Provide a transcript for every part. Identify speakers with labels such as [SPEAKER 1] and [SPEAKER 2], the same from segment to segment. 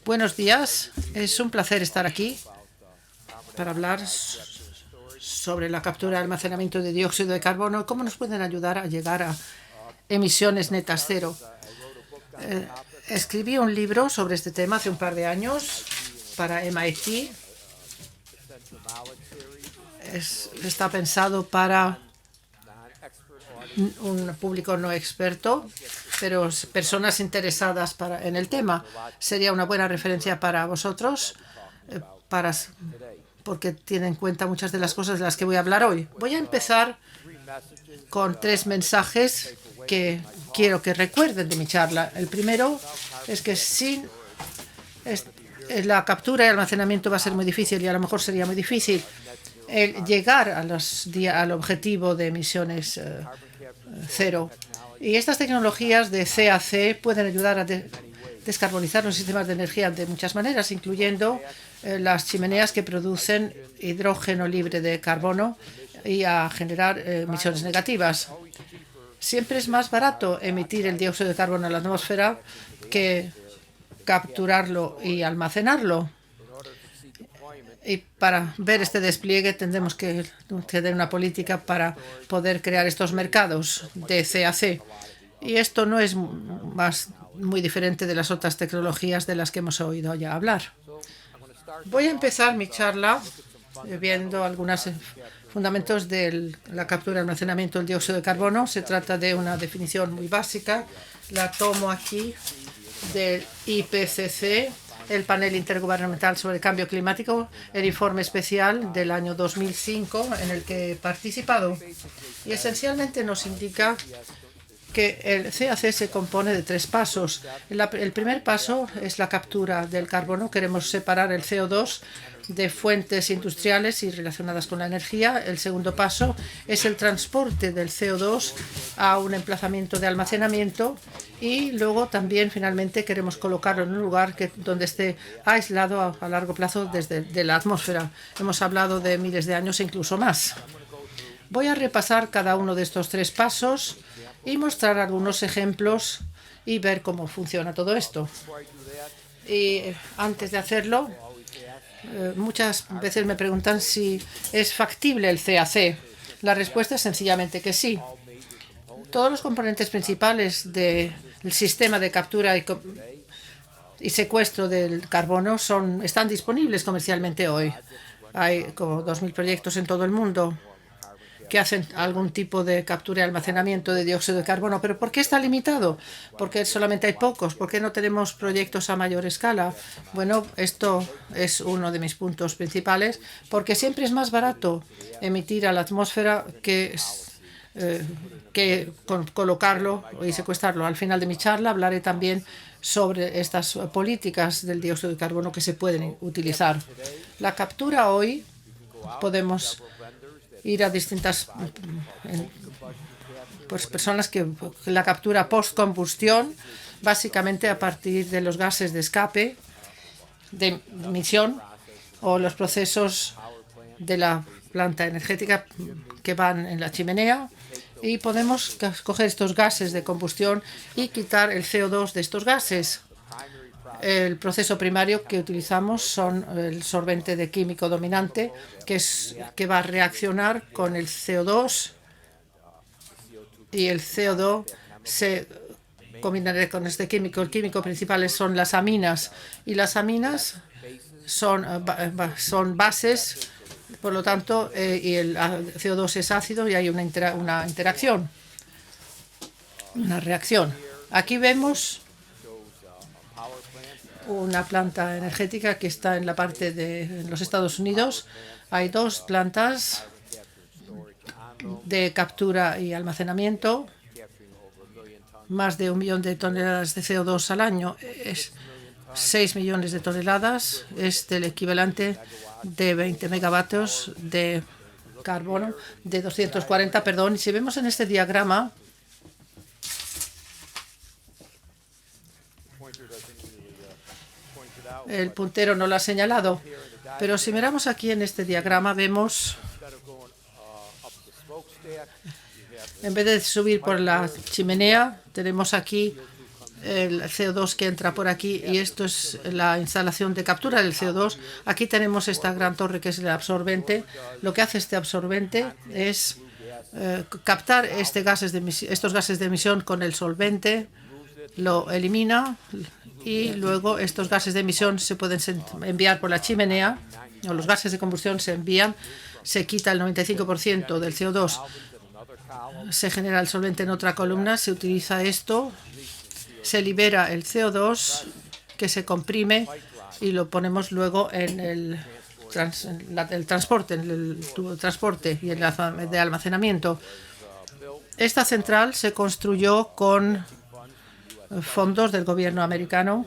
[SPEAKER 1] Buenos días. Es un placer estar aquí para hablar sobre la captura y almacenamiento de dióxido de carbono y cómo nos pueden ayudar a llegar a emisiones netas cero. Escribí un libro sobre este tema hace un par de años para MIT. Está pensado para un público no experto, pero personas interesadas en el tema. Sería una buena referencia para vosotros, porque tiene en cuenta muchas de las cosas de las que voy a hablar hoy. Voy a empezar con 3 mensajes que quiero que recuerden de mi charla. El primero es que la captura y almacenamiento va a ser muy difícil, y a lo mejor sería muy difícil llegar al objetivo de emisiones cero. Y estas tecnologías de CAC pueden ayudar a descarbonizar los sistemas de energía de muchas maneras, incluyendo las chimeneas que producen hidrógeno libre de carbono y a generar emisiones negativas. Siempre es más barato emitir el dióxido de carbono a la atmósfera que capturarlo y almacenarlo. Y para ver este despliegue tendremos que tener una política para poder crear estos mercados de CAC. Y esto no es muy diferente de las otras tecnologías de las que hemos oído ya hablar. Voy a empezar mi charla viendo algunos fundamentos de la captura y almacenamiento del dióxido de carbono. Se trata de una definición muy básica. La tomo aquí del IPCC, el Panel Intergubernamental sobre el Cambio Climático, el informe especial del año 2005 en el que he participado. Y esencialmente nos indica que el CAC se compone de 3 pasos. El primer paso es la captura del carbono. Queremos separar el CO2 de fuentes industriales y relacionadas con la energía. El segundo paso es el transporte del CO2 a un emplazamiento de almacenamiento, y luego también finalmente queremos colocarlo en un lugar donde esté aislado a largo plazo de la atmósfera. Hemos hablado de miles de años e incluso más. Voy a repasar cada uno de estos 3 pasos y mostrar algunos ejemplos y ver cómo funciona todo esto. Y antes de hacerlo, muchas veces me preguntan si es factible el CAC. La respuesta es sencillamente que sí. Todos los componentes principales del sistema de captura y secuestro del carbono están disponibles comercialmente hoy. Hay como 2.000 proyectos en todo el mundo que hacen algún tipo de captura y almacenamiento de dióxido de carbono. ¿Pero por qué está limitado? ¿Por qué solamente hay pocos? ¿Por qué no tenemos proyectos a mayor escala? Bueno, esto es uno de mis puntos principales, porque siempre es más barato emitir a la atmósfera que colocarlo y secuestrarlo. Al final de mi charla hablaré también sobre estas políticas del dióxido de carbono que se pueden utilizar. La captura hoy podemos ir a distintas personas que la captura post-combustión, básicamente a partir de los gases de escape, de emisión, o los procesos de la planta energética que van en la chimenea, y podemos coger estos gases de combustión y quitar el CO2 de estos gases. El proceso primario que utilizamos son el sorbente de químico dominante, que va a reaccionar con el CO2, y el CO2 se combinará con este químico. El químico principal son las aminas, y las aminas son bases, por lo tanto, y el CO2 es ácido, y hay una interacción, una reacción. Aquí vemos una planta energética que está en la parte de los Estados Unidos. Hay 2 plantas de captura y almacenamiento, más de 1 millón de toneladas de CO2 al año. Es 6 millones de toneladas, es el equivalente de 20 megavatios de carbono, de 240, perdón. Y si vemos en este diagrama, el puntero no lo ha señalado, pero si miramos aquí en este diagrama, vemos, en vez de subir por la chimenea, tenemos aquí el CO2 que entra por aquí, y esto es la instalación de captura del CO2. Aquí tenemos esta gran torre que es el absorbente. Lo que hace este absorbente es captar estos gases de emisión con el solvente, lo elimina y luego estos gases de emisión se pueden enviar por la chimenea, o los gases de combustión se envían, se quita el 95% del CO2, se genera el solvente en otra columna, se utiliza esto, se libera el CO2 que se comprime y lo ponemos luego en el transporte, en el tubo de transporte y en el de almacenamiento. Esta central se construyó con fondos del gobierno americano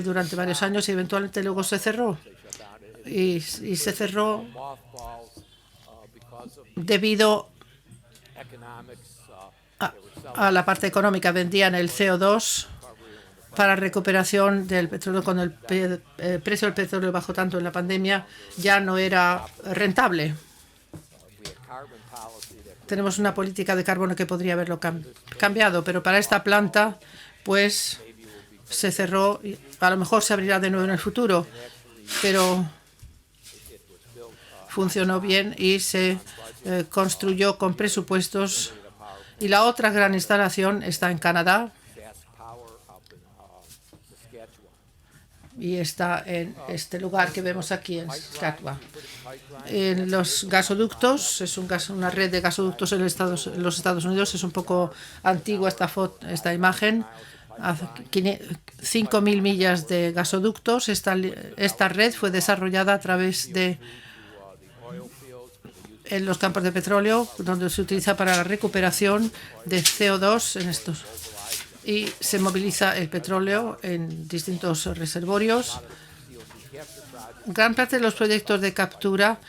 [SPEAKER 1] durante varios años y eventualmente luego se cerró. Y se cerró debido a la parte económica. Vendían el CO2 para recuperación del petróleo. Cuando el precio del petróleo bajó tanto en la pandemia, ya no era rentable. Tenemos una política de carbono que podría haberlo cambiado, pero para esta planta, pues se cerró. A lo mejor se abrirá de nuevo en el futuro, pero funcionó bien y se construyó con presupuestos. Y la otra gran instalación está en Canadá y está en este lugar que vemos aquí en Saskatchewan. En los gasoductos, es una red de gasoductos en los Estados Unidos. Es un poco antigua esta imagen. 5.000 millas de gasoductos. Esta red fue desarrollada a través de en los campos de petróleo, donde se utiliza para la recuperación de CO2 en estos. Y se moviliza el petróleo en distintos reservorios. Gran parte de los proyectos de captura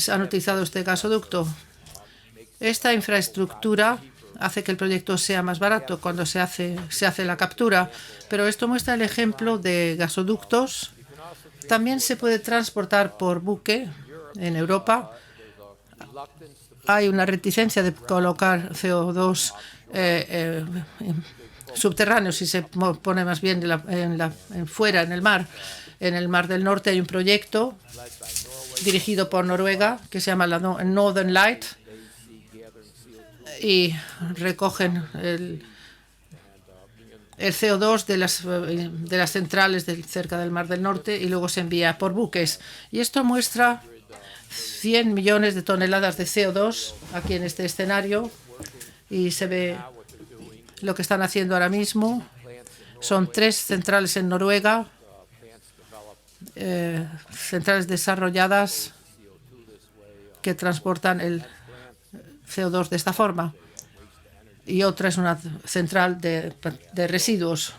[SPEAKER 1] han utilizado este gasoducto. Esta infraestructura hace que el proyecto sea más barato cuando se hace la captura, pero esto muestra el ejemplo de gasoductos. También se puede transportar por buque en Europa. Hay una reticencia de colocar CO2 subterráneo si se pone más bien fuera en el mar. En el Mar del Norte hay un proyecto dirigido por Noruega que se llama la Northern Light y recogen el CO2 de las centrales cerca del Mar del Norte y luego se envía por buques. Y esto muestra 100 millones de toneladas de CO2 aquí en este escenario y se ve lo que están haciendo ahora mismo. Son 3 centrales en Noruega, centrales desarrolladas que transportan el CO2 de esta forma. Y otra es una central de residuos.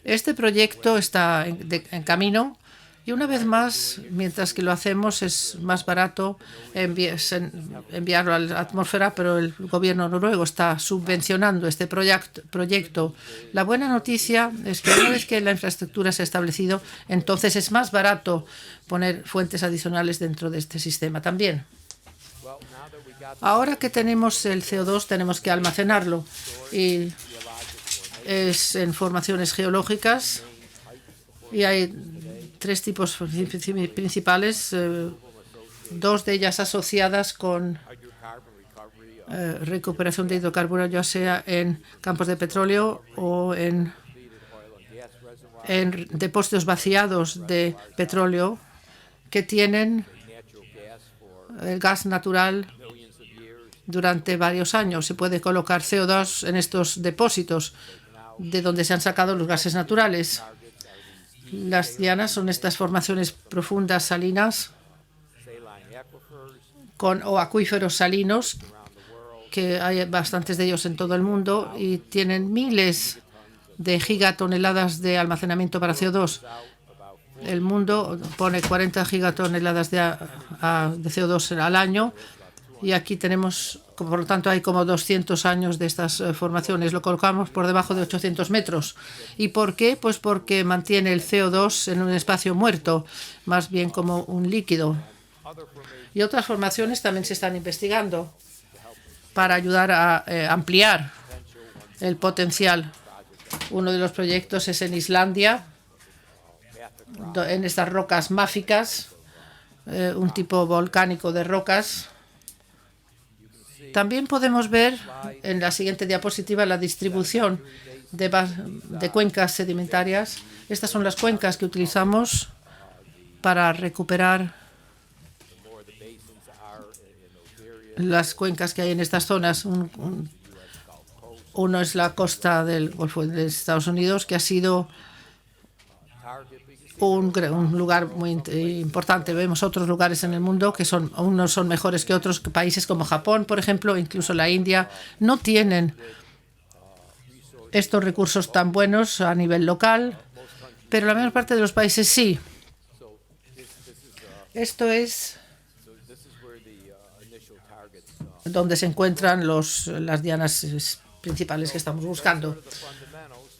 [SPEAKER 1] Este proyecto está en camino. Y una vez más, mientras que lo hacemos, es más barato enviarlo a la atmósfera, pero el gobierno noruego está subvencionando este proyecto. La buena noticia es que una vez que la infraestructura se ha establecido, entonces es más barato poner fuentes adicionales dentro de este sistema también. Ahora que tenemos el CO2, tenemos que almacenarlo. Y es en formaciones geológicas. Y hay 3 tipos principales, 2 de ellas asociadas con recuperación de hidrocarburos, ya sea en campos de petróleo o en depósitos vaciados de petróleo que tienen el gas natural durante varios años. Se puede colocar CO2 en estos depósitos de donde se han sacado los gases naturales. Las dianas son estas formaciones profundas salinas o acuíferos salinos, que hay bastantes de ellos en todo el mundo y tienen miles de gigatoneladas de almacenamiento para CO2. El mundo pone 40 gigatoneladas de CO2 al año y aquí tenemos, por lo tanto, hay como 200 años de estas formaciones. Lo colocamos por debajo de 800 metros. ¿Y por qué? Pues porque mantiene el CO2 en un espacio muerto, más bien como un líquido. Y otras formaciones también se están investigando para ayudar a ampliar el potencial Uno de los proyectos es en Islandia, en estas rocas máficas, un tipo volcánico de rocas. También podemos ver en la siguiente diapositiva la distribución de cuencas sedimentarias. Estas son las cuencas que utilizamos para recuperar las cuencas que hay en estas zonas. Uno es la costa del Golfo de Estados Unidos, que ha sido un lugar muy importante. Vemos otros lugares en el mundo que unos son mejores que otros. Países como Japón, por ejemplo, incluso la India, no tienen estos recursos tan buenos a nivel local, pero la mayor parte de los países sí. Esto es donde se encuentran las dianas principales que estamos buscando.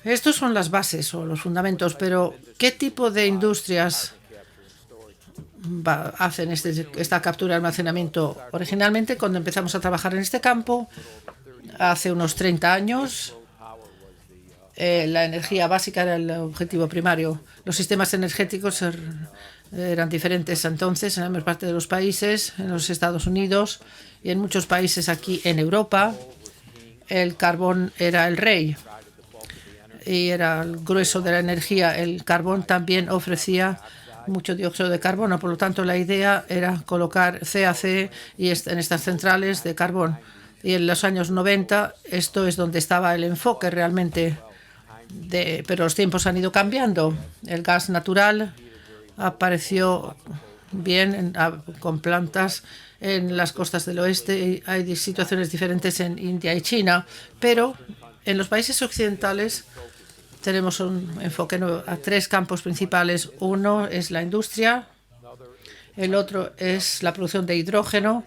[SPEAKER 1] Estos son las bases o los fundamentos, pero ¿qué tipo de industrias hacen esta captura y almacenamiento? Originalmente, cuando empezamos a trabajar en este campo, hace unos 30 años, la energía básica era el objetivo primario. Los sistemas energéticos eran diferentes entonces en la mayor parte de los países, en los Estados Unidos y en muchos países aquí en Europa. El carbón era el rey y era el grueso de la energía. El carbón también ofrecía mucho dióxido de carbono, por lo tanto la idea era colocar CAC en estas centrales de carbón. Y en los años 90 esto es donde estaba el enfoque realmente, pero los tiempos han ido cambiando. El gas natural apareció bien con plantas en las costas del oeste y hay situaciones diferentes en India y China, pero en los países occidentales tenemos un enfoque a tres campos principales. Uno es la industria, el otro es la producción de hidrógeno,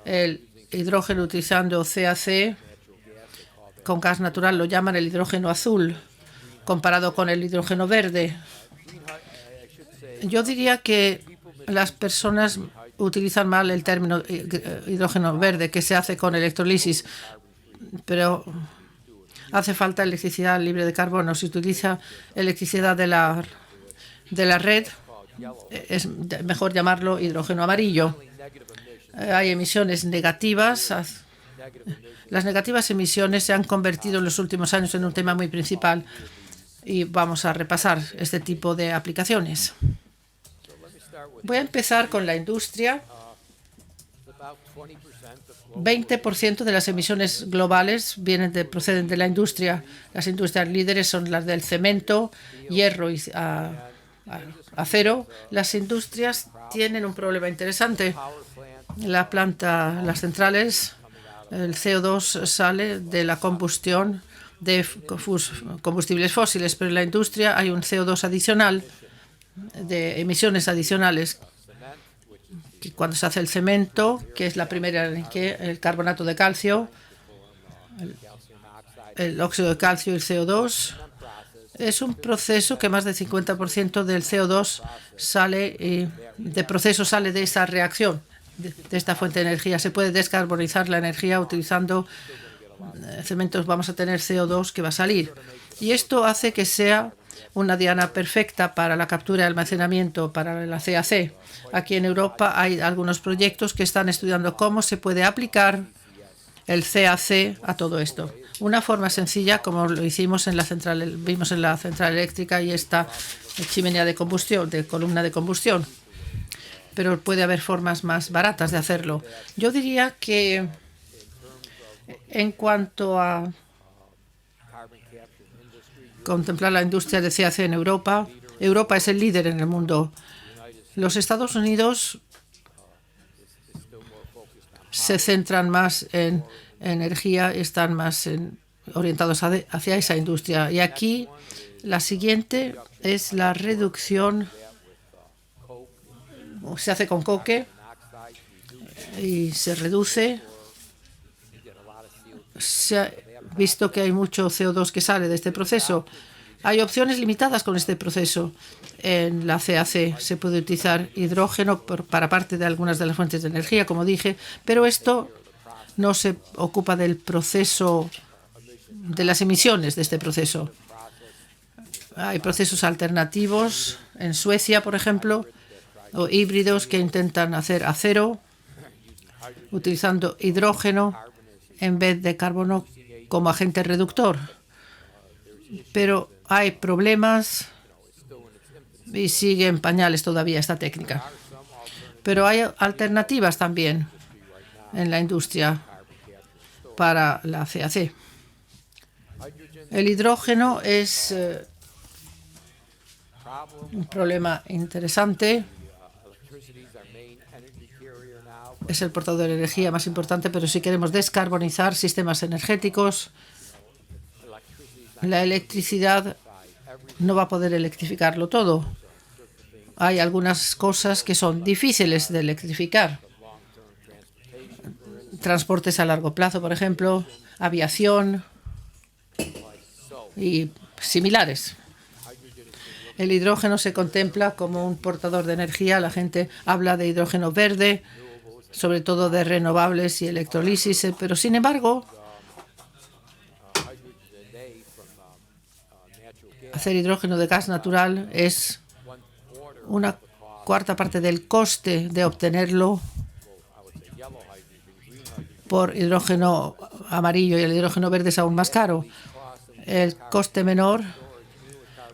[SPEAKER 1] el hidrógeno utilizando CAC con gas natural lo llaman el hidrógeno azul comparado con el hidrógeno verde. Yo diría que las personas utilizan mal el término hidrógeno verde, que se hace con electrolisis, pero hace falta electricidad libre de carbono. Si utiliza electricidad de la red, es mejor llamarlo hidrógeno amarillo. Hay emisiones negativas. Las negativas emisiones se han convertido en los últimos años en un tema muy principal y vamos a repasar este tipo de aplicaciones. Voy a empezar con la industria. 20% de las emisiones globales proceden de la industria. Las industrias líderes son las del cemento, hierro y acero. Las industrias tienen un problema interesante. Las centrales, el CO2 sale de la combustión de combustibles fósiles, pero en la industria hay un CO2 adicional, de emisiones adicionales, que cuando se hace el cemento, que es la primera en que el carbonato de calcio, el óxido de calcio y el CO2, es un proceso que más del 50% del CO2 sale de esa reacción, de esta fuente de energía. Se puede descarbonizar la energía utilizando cementos. Vamos a tener CO2 que va a salir. Y esto hace que sea una diana perfecta para la captura y almacenamiento para la CAC. Aquí en Europa hay algunos proyectos que están estudiando cómo se puede aplicar el CAC a todo esto. Una forma sencilla, como lo hicimos vimos en la central eléctrica y esta chimenea de combustión, de columna de combustión. Pero puede haber formas más baratas de hacerlo. Yo diría que en cuanto a contemplar la industria de CAC en Europa, Europa es el líder en el mundo. Los Estados Unidos se centran más en energía, están más orientados hacia esa industria. Y aquí la siguiente es la reducción. Se hace con coque y se reduce. Se ha visto que hay mucho CO2 que sale de este proceso. Hay opciones limitadas con este proceso. En la CAC se puede utilizar hidrógeno para parte de algunas de las fuentes de energía, como dije, pero esto no se ocupa del proceso, de las emisiones de este proceso. Hay procesos alternativos en Suecia, por ejemplo, o híbridos que intentan hacer acero utilizando hidrógeno en vez de carbono como agente reductor. Pero hay problemas y sigue en pañales todavía esta técnica. Pero hay alternativas también en la industria para la CAC. El hidrógeno es un problema interesante. Es el portador de energía más importante, pero si queremos descarbonizar sistemas energéticos, la electricidad no va a poder electrificarlo todo. Hay algunas cosas que son difíciles de electrificar. Transportes a largo plazo, por ejemplo, aviación y similares. El hidrógeno se contempla como un portador de energía. La gente habla de hidrógeno verde, sobre todo de renovables y electrolisis, pero sin embargo, hacer hidrógeno de gas natural es una cuarta parte del coste de obtenerlo por hidrógeno amarillo, y el hidrógeno verde es aún más caro. El coste menor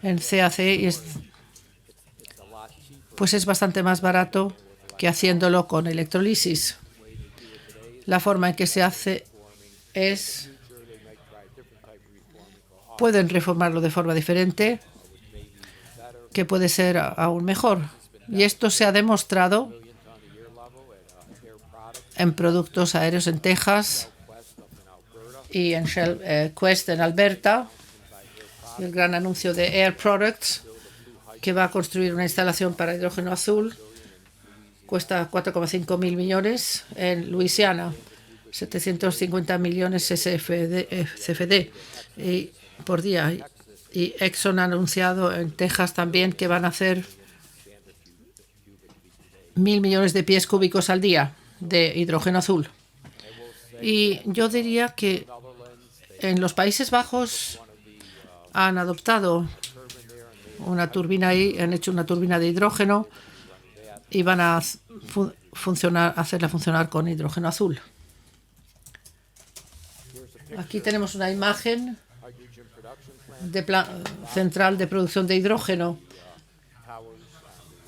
[SPEAKER 1] en CAC pues es bastante más barato que haciéndolo con electrolisis. La forma en que se hace es, pueden reformarlo de forma diferente, que puede ser aún mejor. Y esto se ha demostrado en productos aéreos en Texas y en Shell Quest en Alberta. El gran anuncio de Air Products, que va a construir una instalación para hidrógeno azul, cuesta 4,5 mil millones en Luisiana, 750 millones CFD por día. Y Exxon ha anunciado en Texas también que van a hacer 1.000 millones de pies cúbicos al día de hidrógeno azul. Y yo diría que en los Países Bajos han adoptado una turbina ahí, han hecho una turbina de hidrógeno y van a hacerla funcionar con hidrógeno azul. Aquí tenemos una imagen de central de producción de hidrógeno.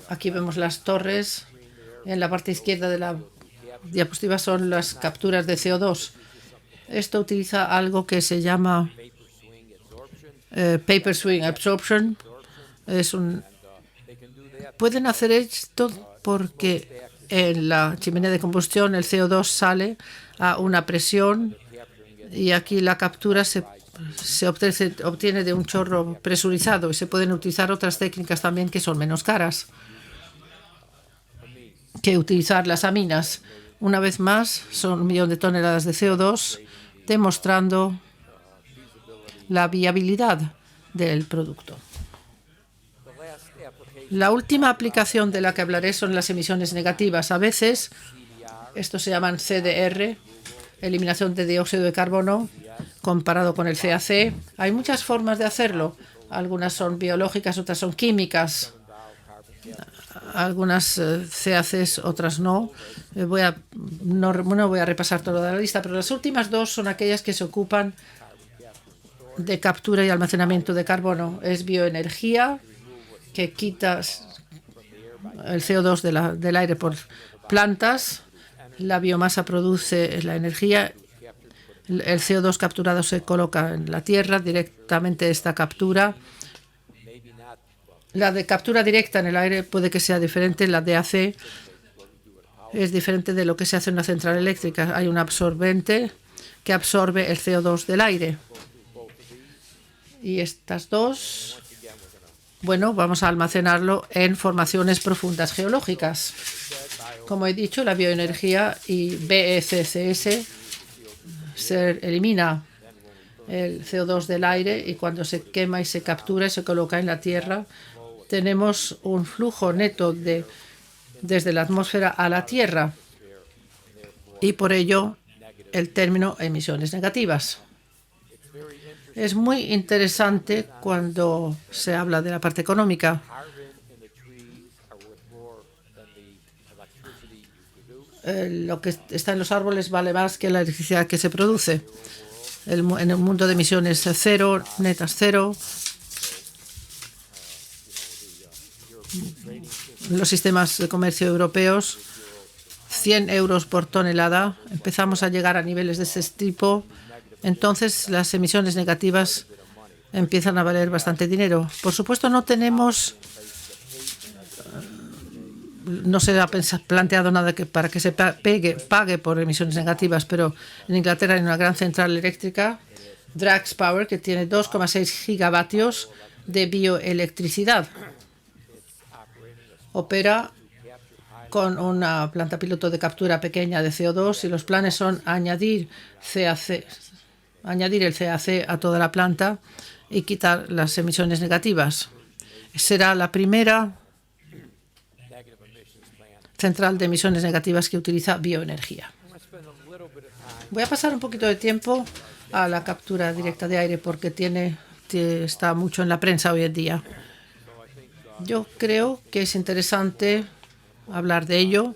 [SPEAKER 1] Aquí vemos las torres. En la parte izquierda de la diapositiva son las capturas de CO2. Esto utiliza algo que se llama paper swing absorption. Pueden hacer esto porque en la chimenea de combustión el CO2 sale a una presión y aquí la captura se obtiene de un chorro presurizado, y se pueden utilizar otras técnicas también que son menos caras que utilizar las aminas. Una vez más, son 1 millón de toneladas de CO2, demostrando la viabilidad del producto. La última aplicación de la que hablaré son las emisiones negativas. A veces, estos se llaman CDR, eliminación de dióxido de carbono, comparado con el CAC. Hay muchas formas de hacerlo. Algunas son biológicas, otras son químicas. Algunas CACs, otras no. No voy a repasar toda la lista, pero las últimas dos son aquellas que se ocupan de captura y almacenamiento de carbono. Es bioenergía, que quita el CO2 del aire por plantas. La biomasa produce la energía. El CO2 capturado se coloca en la tierra, directamente esta captura. La de captura directa en el aire puede que sea diferente. La de AC es diferente de lo que se hace en una central eléctrica. Hay un absorbente que absorbe el CO2 del aire. Y estas dos, bueno, vamos a almacenarlo en formaciones profundas geológicas. Como he dicho, la bioenergía y BECCS se elimina el CO2 del aire, y cuando se quema y se captura y se coloca en la tierra, tenemos un flujo neto desde la atmósfera a la tierra, y por ello el término emisiones negativas. Es muy interesante cuando se habla de la parte económica. Lo que está en los árboles vale más que la electricidad que se produce. En el mundo de emisiones cero, netas cero, los sistemas de comercio europeos, 100 euros por tonelada, empezamos a llegar a niveles de ese tipo, entonces las emisiones negativas empiezan a valer bastante dinero. Por supuesto, no se ha planteado nada para que se pague por emisiones negativas, pero en Inglaterra hay una gran central eléctrica, Drax Power, que tiene 2,6 gigavatios de bioelectricidad. Opera con una planta piloto de captura pequeña de CO2 y los planes son añadir el CAC a toda la planta y quitar las emisiones negativas. Será la primera central de emisiones negativas que utiliza bioenergía. Voy a pasar un poquito de tiempo a la captura directa de aire porque está mucho en la prensa hoy en día. Yo creo que es interesante hablar de ello.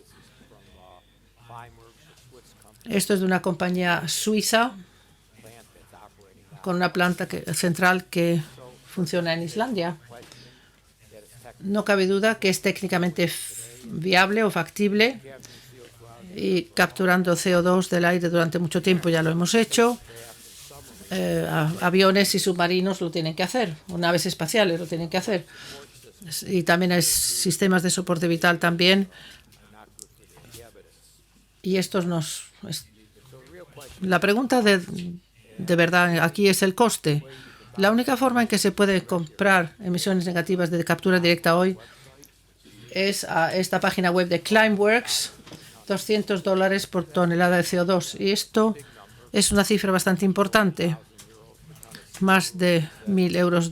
[SPEAKER 1] Esto es de una compañía suiza con una planta central que funciona en Islandia. No cabe duda que es técnicamente viable o factible y capturando CO2 del aire durante mucho tiempo ya lo hemos hecho. Aviones y submarinos lo tienen que hacer, o naves espaciales lo tienen que hacer. Y también hay sistemas de soporte vital también. Y la pregunta de verdad aquí es el coste. La única forma en que se puede comprar emisiones negativas de captura directa hoy es a esta página web de Climeworks, $200 por tonelada de CO2. Y esto es una cifra bastante importante. Más de 1.000 euros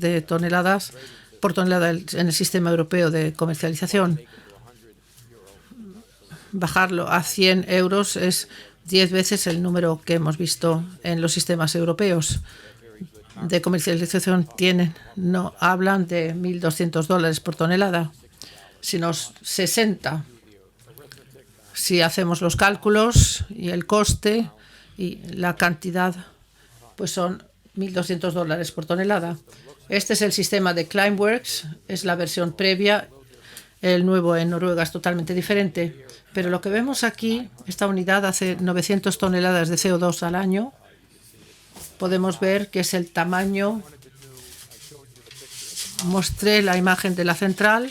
[SPEAKER 1] por tonelada en el sistema europeo de comercialización. Bajarlo a 100 euros es 10 veces el número que hemos visto en los sistemas europeos de comercialización. No hablan de $1.200 por tonelada, sino 60. Si hacemos los cálculos y el coste y la cantidad, pues son $1.200 por tonelada. Este es el sistema de Climeworks, es la versión previa. El nuevo en Noruega es totalmente diferente. Pero lo que vemos aquí, esta unidad hace 900 toneladas de CO2 al año. Podemos ver que es el tamaño. Mostré la imagen de la central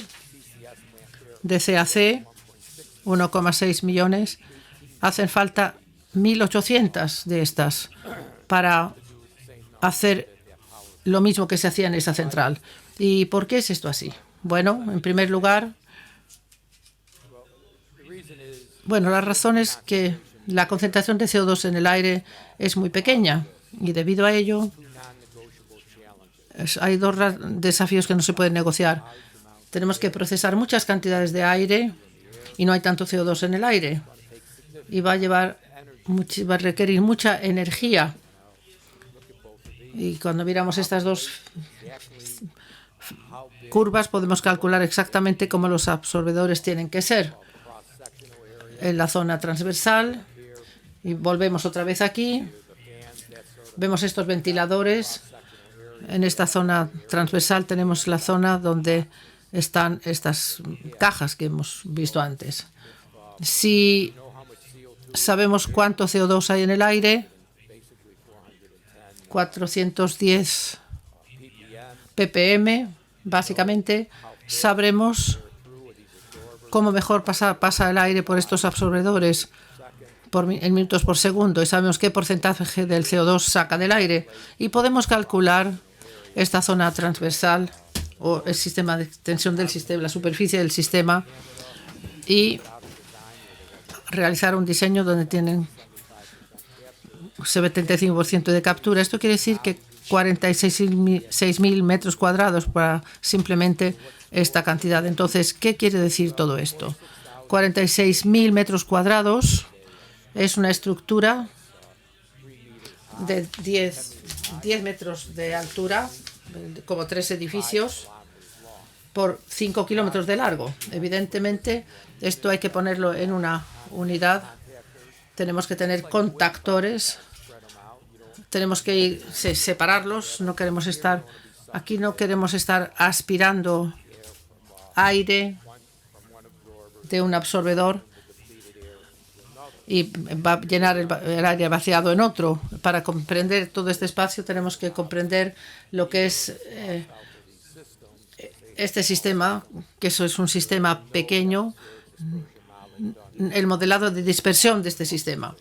[SPEAKER 1] de CAC, 1,6 millones. Hacen falta 1.800 de estas para hacer lo mismo que se hacía en esa central. ¿Y por qué es esto así? Bueno, en primer lugar, la razón es que la concentración de CO2 en el aire es muy pequeña y debido a ello hay dos desafíos que no se pueden negociar. Tenemos que procesar muchas cantidades de aire y no hay tanto CO2 en el aire y va a requerir mucha energía. Y cuando miramos estas dos curvas podemos calcular exactamente cómo los absorbedores tienen que ser. En la zona transversal, y volvemos otra vez aquí, vemos estos ventiladores. En esta zona transversal tenemos la zona donde están estas cajas que hemos visto antes. Si sabemos cuánto CO2 hay en el aire, 410 ppm, básicamente, sabremos cómo mejor pasa el aire por estos absorbedores en minutos por segundo y sabemos qué porcentaje del CO2 saca del aire y podemos calcular esta zona transversal o el sistema de extensión del sistema, la superficie del sistema y realizar un diseño donde tienen 75% de captura. Esto quiere decir que 46.000 metros cuadrados para simplemente esta cantidad. Entonces, ¿qué quiere decir todo esto? 46.000 metros cuadrados es una estructura de 10 metros de altura, como 3 edificios, por 5 kilómetros de largo. Evidentemente, esto hay que ponerlo en una unidad. Tenemos que tener contactores. Tenemos que separarlos. No queremos estar aspirando aire de un absorbedor y va a llenar el aire vaciado en otro. Para comprender todo este espacio tenemos que comprender lo que es este sistema, que eso es un sistema pequeño, el modelado de dispersión de este sistema.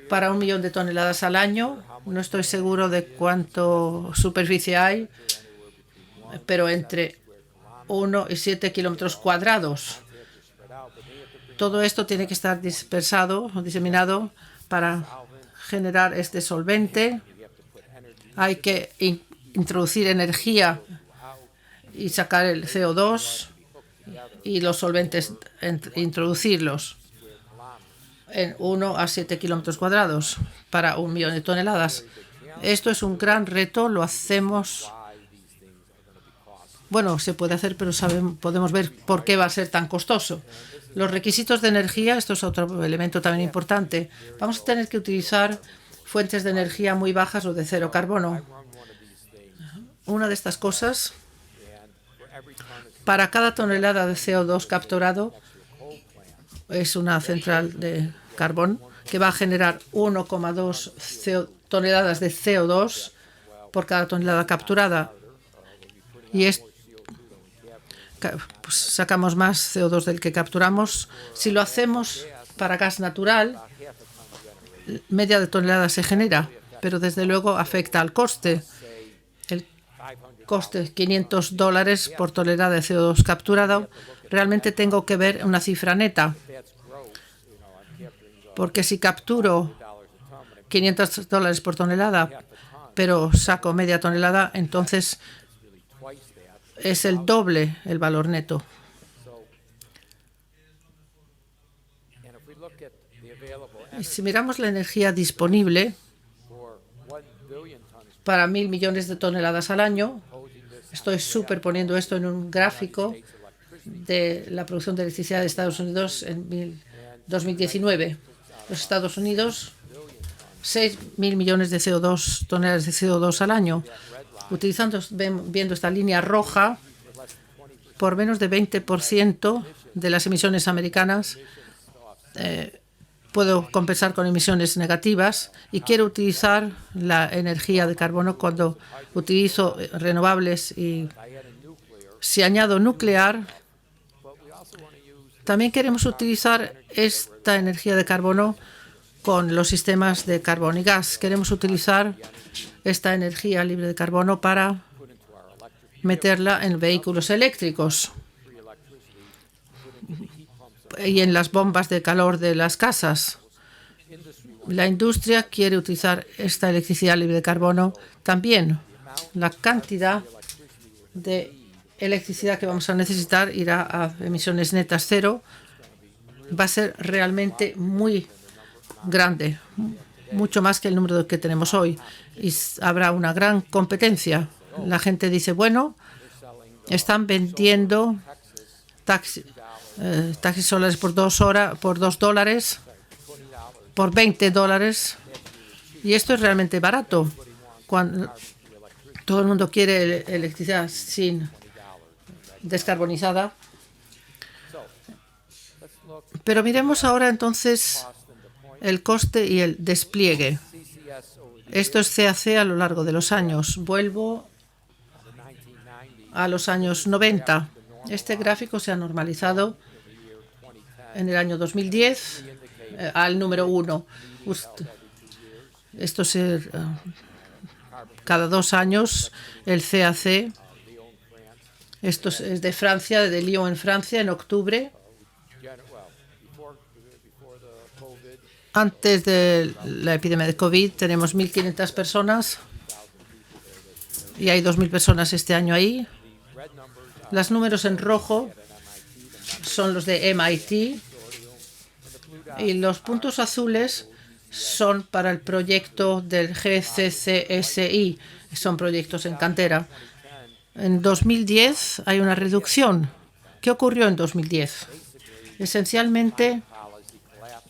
[SPEAKER 1] Para 1 millón de toneladas al año, no estoy seguro de cuánto superficie hay, pero entre 1 y 7 kilómetros cuadrados. Todo esto tiene que estar dispersado o diseminado para generar este solvente. Hay que introducir energía y sacar el CO2 y los solventes, introducirlos en 1 a 7 kilómetros cuadrados para 1 millón de toneladas. Esto es un gran reto, lo hacemos. Bueno, se puede hacer, pero podemos ver por qué va a ser tan costoso. Los requisitos de energía, esto es otro elemento también importante. Vamos a tener que utilizar fuentes de energía muy bajas o de cero carbono. Una de estas cosas, para cada tonelada de CO2 capturado, es una central de carbón que va a generar 1,2 toneladas de CO2 por cada tonelada capturada. Y pues sacamos más CO2 del que capturamos. Si lo hacemos para gas natural, media de tonelada se genera, pero desde luego afecta al coste. El coste $500 por tonelada de CO2 capturado. Realmente tengo que ver una cifra neta, porque si capturo $500 por tonelada, pero saco media tonelada, entonces es el doble el valor neto. Y si miramos la energía disponible para 1.000 millones de toneladas al año, estoy superponiendo esto en un gráfico de la producción de electricidad de Estados Unidos en 2019. Los Estados Unidos, 6.000 millones de toneladas de CO2 al año. Viendo esta línea roja, por menos de 20% de las emisiones americanas puedo compensar con emisiones negativas y quiero utilizar la energía de carbono cuando utilizo renovables. Y si añado nuclear, también queremos utilizar esta energía de carbono con los sistemas de carbón y gas. Queremos utilizar esta energía libre de carbono para meterla en vehículos eléctricos y en las bombas de calor de las casas. La industria quiere utilizar esta electricidad libre de carbono también. La cantidad de electricidad que vamos a necesitar irá a emisiones netas cero. Va a ser realmente muy grande, mucho más que el número que tenemos hoy. Y habrá una gran competencia. La gente dice, bueno, están vendiendo taxis solares por $2, por $20. Y esto es realmente barato. Cuando todo el mundo quiere electricidad descarbonizada. Pero miremos ahora entonces el coste y el despliegue. Esto es CAC a lo largo de los años. Vuelvo a los años 90. Este gráfico se ha normalizado en el año 2010 al número 1. Esto es cada 2 años el CAC. Esto es de Francia, de Lyon en Francia, en octubre. Antes de la epidemia de COVID tenemos 1.500 personas y hay 2.000 personas este año ahí. Los números en rojo son los de MIT y los puntos azules son para el proyecto del GCCSI. Son proyectos en cantera. En 2010 hay una reducción. ¿Qué ocurrió en 2010? Esencialmente,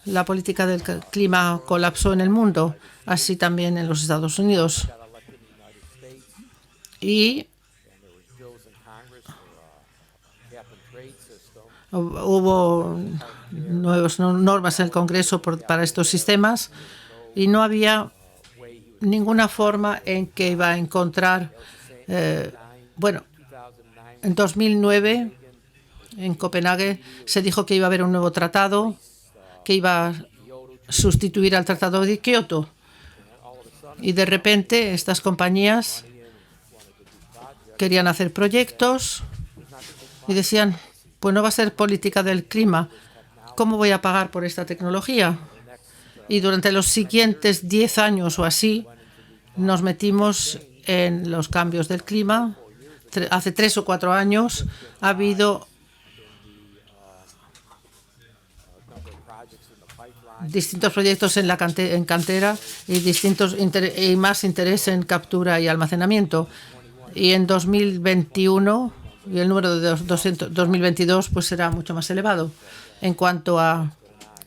[SPEAKER 1] la política del clima colapsó en el mundo, así también en los Estados Unidos. Y hubo nuevas normas en el Congreso para estos sistemas y no había ninguna forma en que iba a encontrar. En 2009, en Copenhague, se dijo que iba a haber un nuevo tratado que iba a sustituir al Tratado de Kioto. Y de repente estas compañías querían hacer proyectos y decían, pues no va a ser política del clima. ¿Cómo voy a pagar por esta tecnología? Y durante los siguientes 10 años o así nos metimos en los cambios del clima. Hace 3 o 4 años ha habido distintos proyectos en cantera y más interés en captura y almacenamiento. Y en 2021 y el número de 2022 pues será mucho más elevado en cuanto a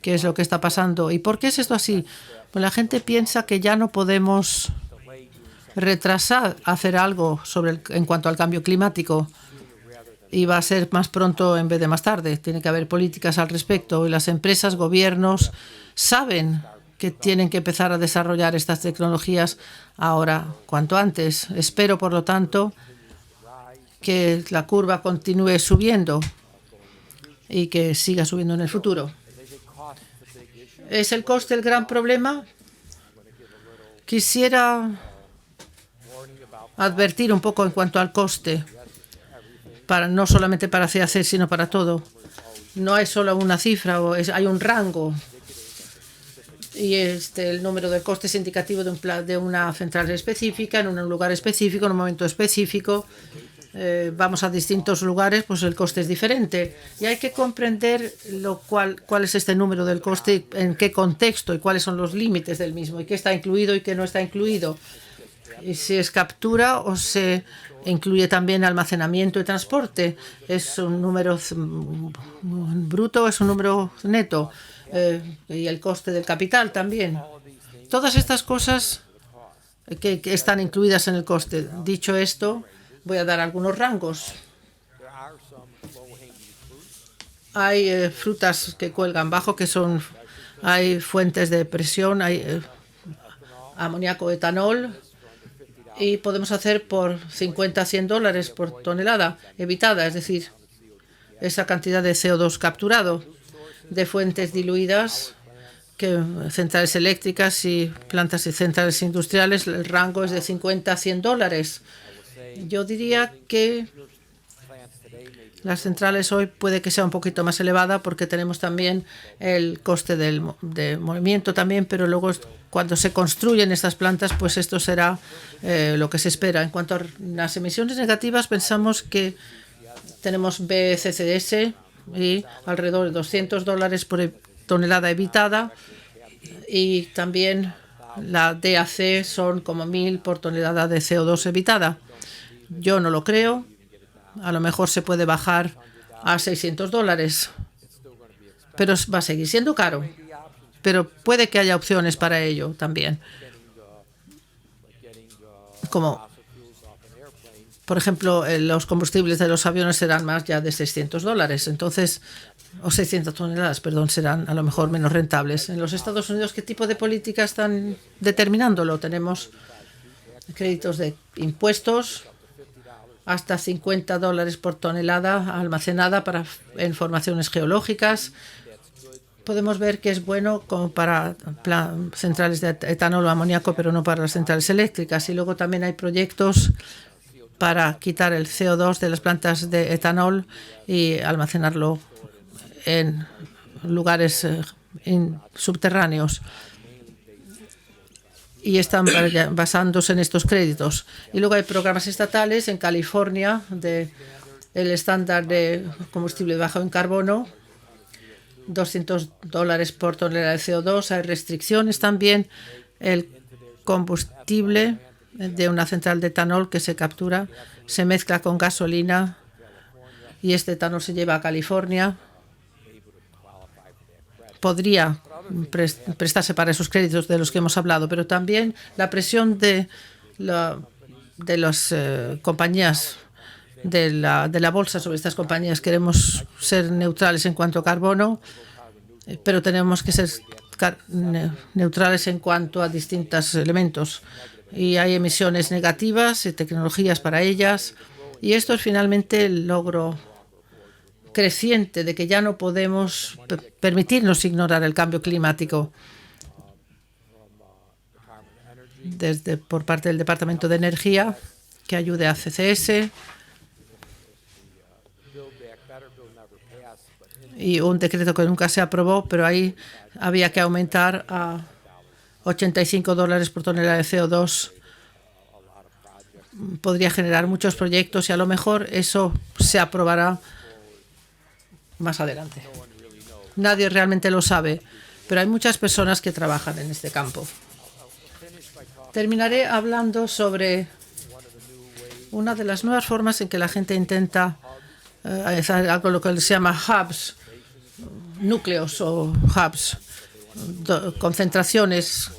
[SPEAKER 1] qué es lo que está pasando. ¿Y por qué es esto así? Pues la gente piensa que ya no podemos retrasar hacer algo en cuanto al cambio climático y va a ser más pronto en vez de más tarde. Tiene que haber políticas al respecto y las empresas, gobiernos saben que tienen que empezar a desarrollar estas tecnologías ahora, cuanto antes. Espero, por lo tanto, que la curva continúe subiendo y que siga subiendo en el futuro. ¿Es el coste el gran problema? Quisiera advertir un poco en cuanto al coste, no solamente para CAC, sino para todo. No hay solo una cifra, hay un rango. Y el número de costes indicativo de una central específica, en un lugar específico, en un momento específico. Vamos a distintos lugares, pues el coste es diferente. Y hay que comprender cuál es este número del coste, en qué contexto y cuáles son los límites del mismo, y qué está incluido y qué no está incluido. Y si es captura o se incluye también almacenamiento y transporte. ¿Es un número bruto o es un número neto? Y el coste del capital también. Todas estas cosas que están incluidas en el coste. Dicho esto, voy a dar algunos rangos. Hay frutas que cuelgan bajo, hay fuentes de presión, hay amoníaco, etanol, y podemos hacer por 50 a 100 dólares por tonelada evitada, es decir, esa cantidad de CO2 capturado. De fuentes diluidas, centrales eléctricas y plantas y centrales industriales, el rango es de 50 a 100 dólares. Yo diría que las centrales hoy puede que sea un poquito más elevada porque tenemos también el coste de movimiento también, pero luego cuando se construyen estas plantas, pues esto será lo que se espera. En cuanto a las emisiones negativas, pensamos que tenemos BCCS y alrededor de 200 dólares por tonelada evitada, y también la DAC son como 1.000 por tonelada de CO2 evitada. Yo no lo creo. A lo mejor se puede bajar a 600 dólares, pero va a seguir siendo caro. Pero puede que haya opciones para ello también. Como, por ejemplo, los combustibles de los aviones serán más ya de 600 dólares. Entonces, o 600 toneladas, perdón, serán a lo mejor menos rentables. En los Estados Unidos, ¿qué tipo de política están determinándolo? Tenemos créditos de impuestos hasta 50 dólares por tonelada almacenada en formaciones geológicas. Podemos ver que es bueno como para centrales de etanol o amoníaco, pero no para las centrales eléctricas. Y luego también hay proyectos para quitar el CO2 de las plantas de etanol y almacenarlo en lugares subterráneos. Y están basándose en estos créditos. Y luego hay programas estatales en California el estándar de combustible bajo en carbono, $200 por tonelada de CO2. Hay restricciones también. El combustible de una central de etanol que se captura se mezcla con gasolina y este etanol se lleva a California. Podría prestarse para esos créditos de los que hemos hablado, pero también la presión de las compañías de la bolsa sobre estas compañías. Queremos ser neutrales en cuanto a carbono, pero tenemos que ser neutrales en cuanto a distintos elementos. Y hay emisiones negativas y tecnologías para ellas. Y esto es finalmente el logro creciente de que ya no podemos permitirnos ignorar el cambio climático. Por parte del Departamento de Energía, que ayude a CCS. Y un decreto que nunca se aprobó, pero ahí había que aumentar a $85 por tonelada de CO2. Podría generar muchos proyectos y a lo mejor eso se aprobará más adelante. Nadie realmente lo sabe, pero hay muchas personas que trabajan en este campo. Terminaré hablando sobre una de las nuevas formas en que la gente intenta hacer algo lo que se llama hubs, núcleos o hubs, concentraciones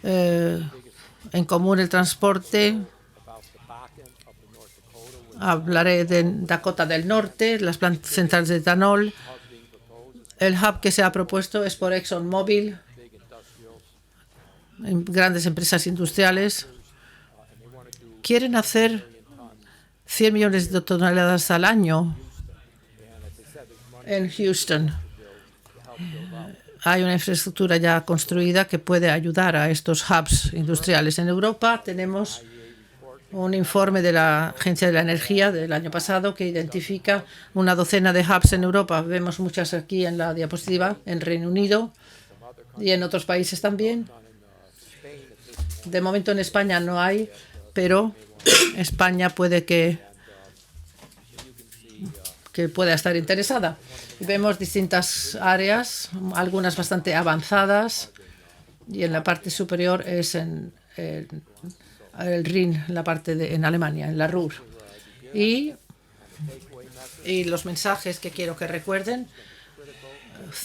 [SPEAKER 1] en común el transporte. Hablaré de Dakota del Norte, las plantas centrales de etanol. El hub que se ha propuesto es por ExxonMobil, grandes empresas industriales. Quieren hacer 100 millones de toneladas al año en Houston. Hay una infraestructura ya construida que puede ayudar a estos hubs industriales. En Europa tenemos un informe de la Agencia de la Energía del año pasado que identifica una docena de hubs en Europa. Vemos muchas aquí en la diapositiva, en Reino Unido y en otros países también. De momento en España no hay, pero España puede que pueda estar interesada. Vemos distintas áreas, algunas bastante avanzadas, y en la parte superior es en el Rin, la parte en Alemania, en la Ruhr. Y los mensajes que quiero que recuerden: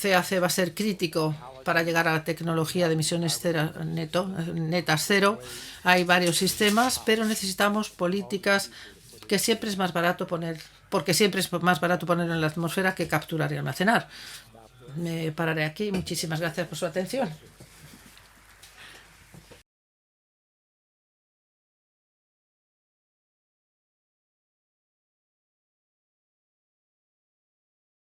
[SPEAKER 1] CAC va a ser crítico para llegar a la tecnología de emisiones netas cero. Hay varios sistemas, pero necesitamos políticas que siempre es más barato porque siempre es más barato ponerlo en la atmósfera que capturar y almacenar. Me pararé aquí. Muchísimas gracias por su atención.